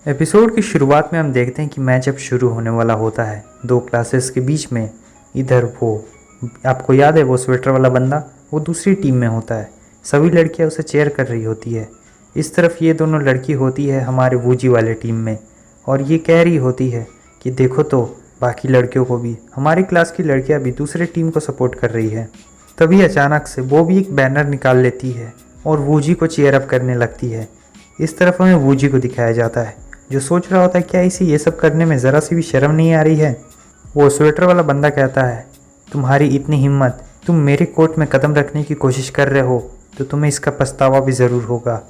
Episode की शुरुआत में हम देखते हैं कि मैच अब शुरू होने वाला होता है दो क्लासेस के बीच में। इधर वो आपको याद है वो स्वेटर वाला बंदा वो दूसरी टीम में होता है। सभी लड़कियां उसे चेयर कर रही होती है। इस तरफ ये दोनों लड़की होती है हमारे वूजी वाले टीम में और ये कह रही होती है कि देखो तो बाकी लड़कियों को भी, हमारी क्लास की लड़कियाँ भी दूसरे टीम को सपोर्ट कर रही है। तभी अचानक से वो भी एक बैनर निकाल लेती है और वूजी को चेयर अप करने लगती है। इस तरफ हमें वूजी को दिखाया जाता है जो सोच रहा होता है क्या इसे ये सब करने में ज़रा सी भी शर्म नहीं आ रही है। वो स्वेटर वाला बंदा कहता है तुम्हारी इतनी हिम्मत, तुम मेरे कोर्ट में कदम रखने की कोशिश कर रहे हो तो तुम्हें इसका पछतावा भी ज़रूर होगा।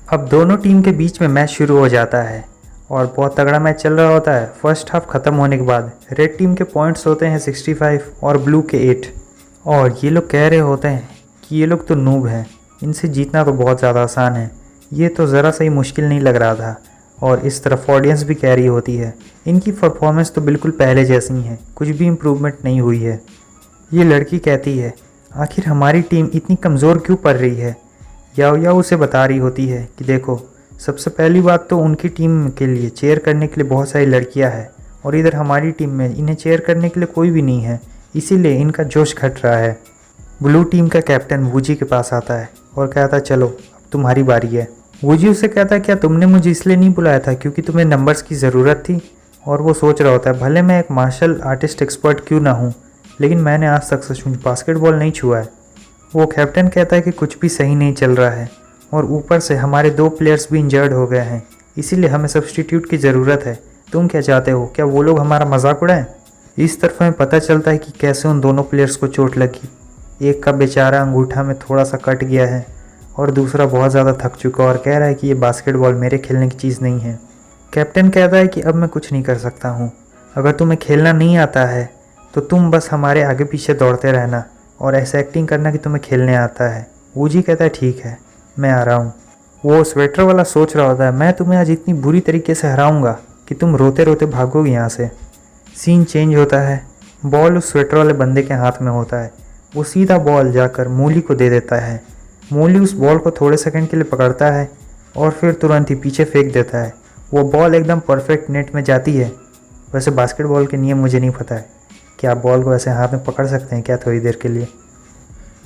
अब दोनों टीम के बीच में मैच शुरू हो जाता है और बहुत तगड़ा मैच चल रहा होता है। फर्स्ट हाफ ख़त्म होने के बाद रेड टीम के पॉइंट्स होते हैं 65 और ब्लू के 8 और ये लोग कह रहे होते हैं कि ये लोग तो नूब हैं, इनसे जीतना तो बहुत ज़्यादा आसान है, ये तो ज़रा सा ही मुश्किल नहीं लग रहा था। और इस तरफ ऑडियंस भी कह रही होती है इनकी परफॉर्मेंस तो बिल्कुल पहले जैसी ही है, कुछ भी इम्प्रूवमेंट नहीं हुई है। ये लड़की कहती है आखिर हमारी टीम इतनी कमज़ोर क्यों पड़ रही है। या उसे बता रही होती है कि देखो सबसे पहली बात तो उनकी टीम के लिए चेयर करने के लिए बहुत सारी लड़कियां हैं और इधर हमारी टीम में इन्हें चेयर करने के लिए कोई भी नहीं है, इसीलिए इनका जोश घट रहा है। ब्लू टीम का कैप्टन वूजी के पास आता है और कहता है चलो अब तुम्हारी बारी है। वूजी उससे कहता है क्या तुमने मुझे इसलिए नहीं बुलाया था क्योंकि तुम्हें नंबर्स की ज़रूरत थी। और वो सोच रहा होता है भले मैं एक मार्शल आर्टिस्ट एक्सपर्ट क्यों ना हूँ, लेकिन मैंने आज तक सचमुच बास्केटबॉल नहीं छुआ है। वो कैप्टन कहता है कि कुछ भी सही नहीं चल रहा है और ऊपर से हमारे 2 प्लेयर्स भी इंजर्ड हो गए हैं, इसीलिए हमें सब्स्टिट्यूट की ज़रूरत है। तुम क्या चाहते हो, क्या वो लोग हमारा मजाक उड़ाएं। इस तरफ हमें पता चलता है कि कैसे उन दोनों प्लेयर्स को चोट लगी। एक का बेचारा अंगूठा में थोड़ा सा कट गया है और दूसरा बहुत ज़्यादा थक चुका और कह रहा है कि ये बास्केटबॉल मेरे खेलने की चीज़ नहीं है। कैप्टन कहता है कि अब मैं कुछ नहीं कर सकता हूँ, अगर तुम्हें खेलना नहीं आता है तो तुम बस हमारे आगे पीछे दौड़ते रहना और ऐसे एक्टिंग करना कि तुम्हें खेलने आता है। वूजी कहता है ठीक है मैं आ रहा हूँ। वो स्वेटर वाला सोच रहा होता है मैं तुम्हें आज इतनी बुरी तरीके से हराऊँगा कि तुम रोते रोते भागोगे यहाँ से। सीन चेंज होता है, बॉल उस स्वेटर वाले बंदे के हाथ में होता है। वो सीधा बॉल जाकर मूली को दे देता है। मूली उस बॉल को थोड़े सेकंड के लिए पकड़ता है और फिर तुरंत ही पीछे फेंक देता है। वो बॉल एकदम परफेक्ट नेट में जाती है। वैसे बास्केटबॉल के नियम मुझे नहीं पता है कि आप बॉल को ऐसे हाथ में पकड़ सकते हैं क्या थोड़ी देर के लिए।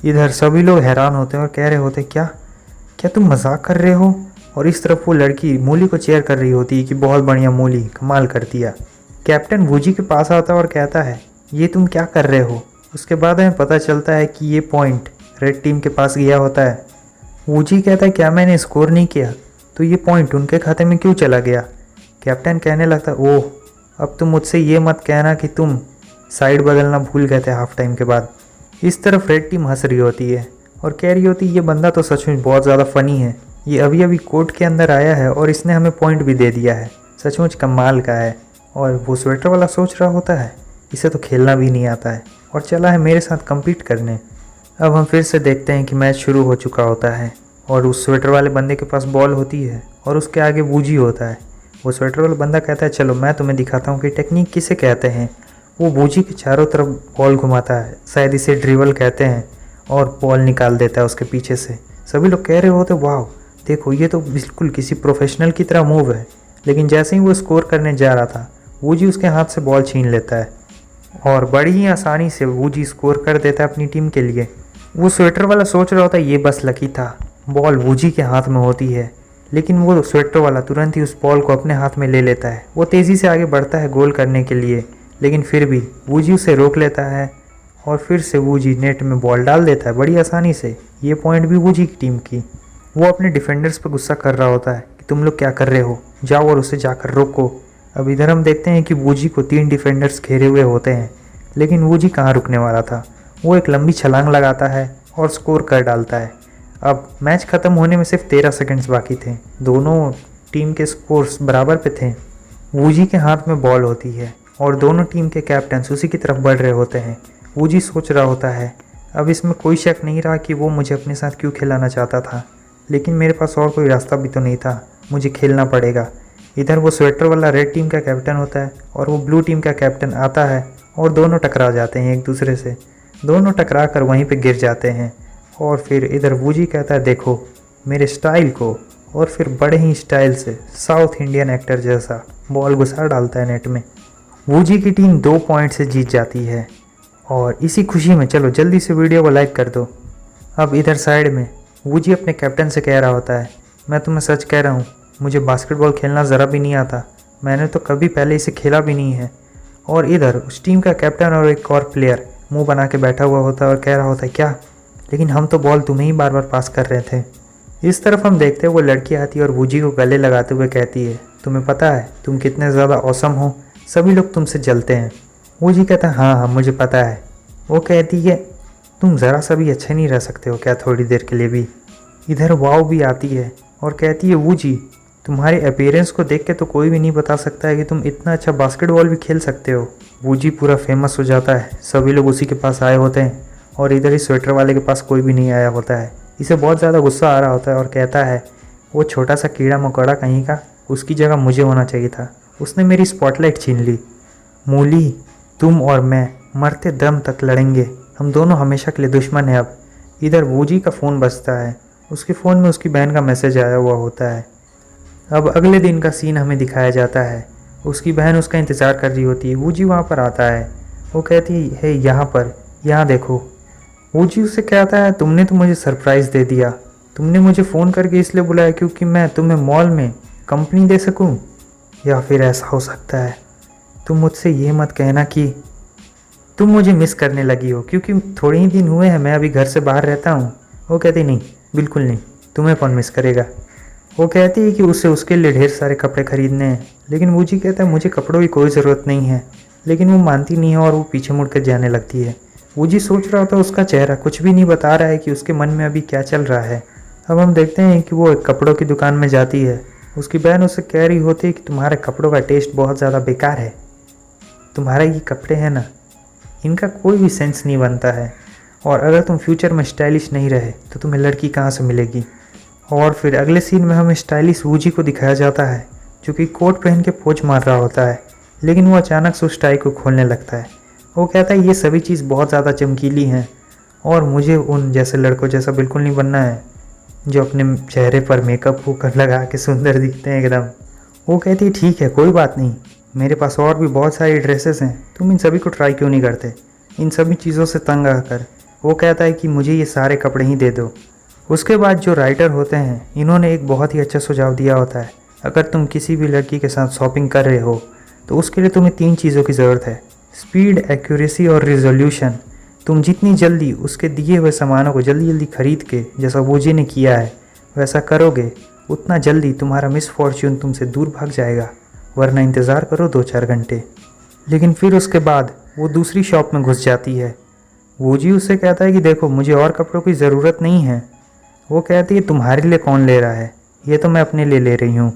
इधर सभी लोग हैरान होते हैं और कह रहे होते हैं क्या तुम मजाक कर रहे हो। और इस तरफ वो लड़की मूली को चेयर कर रही होती है कि बहुत बढ़िया मूली, कमाल कर दिया। कैप्टन वूजी के पास आता है और कहता है ये तुम क्या कर रहे हो। उसके बाद हमें पता चलता है कि ये पॉइंट रेड टीम के पास गया होता है। वूजी कहता है क्या मैंने स्कोर नहीं किया तो ये पॉइंट उनके खाते में क्यों चला गया। कैप्टन कहने लगता है ओह अब तुम मुझसे ये मत कहना कि तुम साइड बदलना भूल गए थे हाफ टाइम के बाद। इस तरफ रेड टीम हंस रही होती है और कह रही होती है ये बंदा तो सच में बहुत ज़्यादा फ़नी है, ये अभी अभी कोर्ट के अंदर आया है और इसने हमें पॉइंट भी दे दिया है, सचमुच कमाल का है। और वो स्वेटर वाला सोच रहा होता है इसे तो खेलना भी नहीं आता है और चला है मेरे साथ कम्पीट करने। अब हम फिर से देखते हैं कि मैच शुरू हो चुका होता है और उस स्वेटर वाले बंदे के पास बॉल होती है और उसके आगे वूजी होता है। वो स्वेटर वाला बंदा कहता है चलो मैं तुम्हें दिखाता हूँ कि टेक्निक किसे कहते हैं। वो वूजी के चारों तरफ बॉल घुमाता है, शायद इसे ड्रिबल कहते हैं, और बॉल निकाल देता है उसके पीछे से। सभी लोग कह रहे होते वाह देखो ये तो बिल्कुल किसी प्रोफेशनल की तरह मूव है। लेकिन जैसे ही वो स्कोर करने जा रहा था वूजी उसके हाथ से बॉल छीन लेता है और बड़ी ही आसानी से वूजी स्कोर कर देता है अपनी टीम के लिए। वो स्वेटर वाला सोच रहा होता है ये बस लकी था, बॉल वूजी के हाथ में होती है, लेकिन वो स्वेटर वाला तुरंत ही उस बॉल को अपने हाथ में ले लेता है। वो तेज़ी से आगे बढ़ता है गोल करने के लिए, लेकिन फिर भी वूजी उसे रोक लेता है और फिर से वूजी नेट में बॉल डाल देता है बड़ी आसानी से। ये पॉइंट भी वूजी की टीम की। वो अपने डिफेंडर्स पर गुस्सा कर रहा होता है कि तुम लोग क्या कर रहे हो, जाओ और उसे जाकर रोको। अब इधर हम देखते हैं कि वूजी को 3 डिफेंडर्स घेरे हुए होते हैं, लेकिन वूजी कहाँ रुकने वाला था। वो एक लंबी छलांग लगाता है और स्कोर कर डालता है। अब मैच ख़त्म होने में सिर्फ 13 सेकंड्स बाकी थे, दोनों टीम के स्कोर्स बराबर पे थे। वूजी के हाथ में बॉल होती है और दोनों टीम के कैप्टन्स उसी की तरफ बढ़ रहे होते हैं। वूजी सोच रहा होता है अब इसमें कोई शक नहीं रहा कि वो मुझे अपने साथ क्यों खिलाना चाहता था, लेकिन मेरे पास और कोई रास्ता भी तो नहीं था, मुझे खेलना पड़ेगा। इधर वो स्वेटर वाला रेड टीम का कैप्टन होता है और वो ब्लू टीम का कैप्टन आता है और दोनों टकरा जाते हैं एक दूसरे से। दोनों टकरा कर वहीं पे गिर जाते हैं और फिर इधर वूजी कहता है देखो मेरे स्टाइल को, और फिर बड़े ही स्टाइल से साउथ इंडियन एक्टर जैसा बॉल घुसा डालता है नेट में। वूजी की टीम 2 पॉइंट से जीत जाती है और इसी खुशी में चलो जल्दी से वीडियो को लाइक कर दो। अब इधर साइड में वूजी अपने कैप्टन से कह रहा होता है, मैं तुम्हें सच कह रहा हूँ, मुझे बास्केटबॉल खेलना ज़रा भी नहीं आता, मैंने तो कभी पहले इसे खेला भी नहीं है। और इधर उस टीम का कैप्टन और एक और प्लेयर मुंह बना के बैठा हुआ होता है और कह रहा होता है, क्या, लेकिन हम तो बॉल तुम्हें ही बार बार पास कर रहे थे। इस तरफ हम देखते हैं वो लड़की आती है और वूजी को गले लगाते हुए कहती है, तुम्हें पता है तुम कितने ज़्यादा औसम हो, सभी लोग तुमसे जलते हैं। वूजी कहता है, हाँ मुझे पता है। वो कहती है, तुम ज़रा सा भी अच्छे नहीं रह सकते हो क्या थोड़ी देर के लिए भी। इधर वाव भी आती है और कहती है, वूजी तुम्हारे अपीयरेंस को देख के तो कोई भी नहीं बता सकता है कि तुम इतना अच्छा बास्केटबॉल भी खेल सकते हो। वूजी पूरा फेमस हो जाता है, सभी लोग उसी के पास आए होते हैं और इधर ही स्वेटर वाले के पास कोई भी नहीं आया होता है। इसे बहुत ज़्यादा गुस्सा आ रहा होता है और कहता है, वो छोटा सा कीड़ा मकोड़ा कहीं का, उसकी जगह मुझे होना चाहिए था, उसने मेरी स्पॉटलाइट छीन ली। मूली, तुम और मैं मरते दम तक लड़ेंगे, हम दोनों हमेशा के लिए दुश्मन हैं अब। इधर वूजी का फ़ोन बजता है, उसके फ़ोन में उसकी बहन का मैसेज आया हुआ होता है। अब अगले दिन का सीन हमें दिखाया जाता है, उसकी बहन उसका इंतज़ार कर रही होती है। वूजी वहाँ पर आता है, वो कहती है, यहाँ पर, यहाँ देखो। वूजी उससे कहता है, तुमने तो मुझे सरप्राइज़ दे दिया, तुमने मुझे फ़ोन करके इसलिए बुलाया क्योंकि मैं तुम्हें मॉल में कंपनी दे सकूं, या फिर ऐसा हो सकता है तुम मुझसे ये मत कहना कि तुम मुझे मिस करने लगी हो, क्योंकि थोड़े ही दिन हुए हैं मैं अभी घर से बाहर रहता हूँ। वो कहती, नहीं बिल्कुल नहीं, तुम्हें कौन मिस करेगा। वो कहती है कि उसे उसके लिए ढेर सारे कपड़े खरीदने हैं, लेकिन वूजी कहता है, मुझे कपड़ों की कोई ज़रूरत नहीं है। लेकिन वो मानती नहीं है और वो पीछे मुड़ कर जाने लगती है। वूजी सोच रहा होता है, उसका चेहरा कुछ भी नहीं बता रहा है कि उसके मन में अभी क्या चल रहा है। अब हम देखते हैं कि वो एक कपड़ों की दुकान में जाती है। उसकी बहन उससे कह रही होती है कि तुम्हारे कपड़ों का टेस्ट बहुत ज़्यादा बेकार है, तुम्हारे ये कपड़े हैं ना, इनका कोई भी सेंस नहीं बनता है, और अगर तुम फ्यूचर में स्टाइलिश नहीं रहे तो तुम्हें लड़की कहाँ से मिलेगी। और फिर अगले सीन में हमें स्टाइलिश वूजी को दिखाया जाता है जो कि कोट पहन के पोज मार रहा होता है, लेकिन वो अचानक से उस टाई को खोलने लगता है। वो कहता है, ये सभी चीज़ बहुत ज़्यादा चमकीली हैं और मुझे उन जैसे लड़कों जैसा बिल्कुल नहीं बनना है जो अपने चेहरे पर मेकअप होकर लगा के सुंदर दिखते हैं एकदम। वो कहती है, ठीक है कोई बात नहीं, मेरे पास और भी बहुत सारी ड्रेसेस हैं, तुम इन सभी को ट्राई क्यों नहीं करते। इन सभी चीज़ों से तंग आकर वो कहता है कि मुझे ये सारे कपड़े ही दे दो। उसके बाद जो राइटर होते हैं, इन्होंने एक बहुत ही अच्छा सुझाव दिया होता है, अगर तुम किसी भी लड़की के साथ शॉपिंग कर रहे हो तो उसके लिए तुम्हें 3 चीज़ों की ज़रूरत है, स्पीड, एक्यूरेसी और रिजोल्यूशन। तुम जितनी जल्दी उसके दिए हुए सामानों को जल्दी जल्दी खरीद के, जैसा वूजी ने किया है वैसा करोगे, उतना जल्दी तुम्हारा मिसफॉर्च्यून तुमसे दूर भाग जाएगा, वरना इंतज़ार करो 2-4 घंटे। लेकिन फिर उसके बाद वो दूसरी शॉप में घुस जाती है। वूजी उससे कहता है कि देखो मुझे और कपड़ों की ज़रूरत नहीं है। वो कहती है, तुम्हारे लिए कौन ले रहा है, ये तो मैं अपने लिए ले रही हूँ।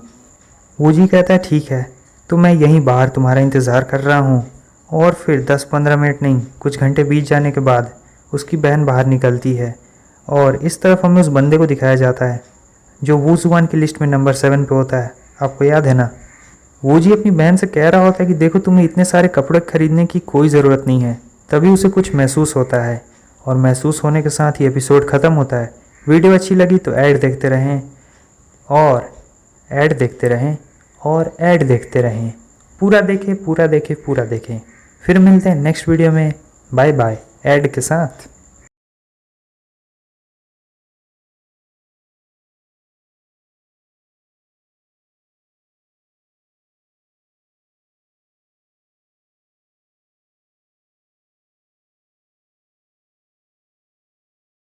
वूजी कहता है, ठीक है तो मैं यहीं बाहर तुम्हारा इंतज़ार कर रहा हूँ। और फिर 10-15 मिनट नहीं, कुछ घंटे बीत जाने के बाद उसकी बहन बाहर निकलती है और इस तरफ हमें उस बंदे को दिखाया जाता है जो वू जुबान की लिस्ट में नंबर 7 पे होता है। आपको याद है ना, वूजी अपनी बहन से कह रहा होता है कि देखो तुम्हें इतने सारे कपड़े खरीदने की कोई ज़रूरत नहीं है। तभी उसे कुछ महसूस होता है और महसूस होने के साथ ही एपिसोड ख़त्म होता है। वीडियो अच्छी लगी तो ऐड देखते रहें और ऐड देखते रहें और ऐड देखते रहें, पूरा देखें पूरा देखें पूरा देखें। फिर मिलते हैं नेक्स्ट वीडियो में, बाय बाय ऐड के साथ।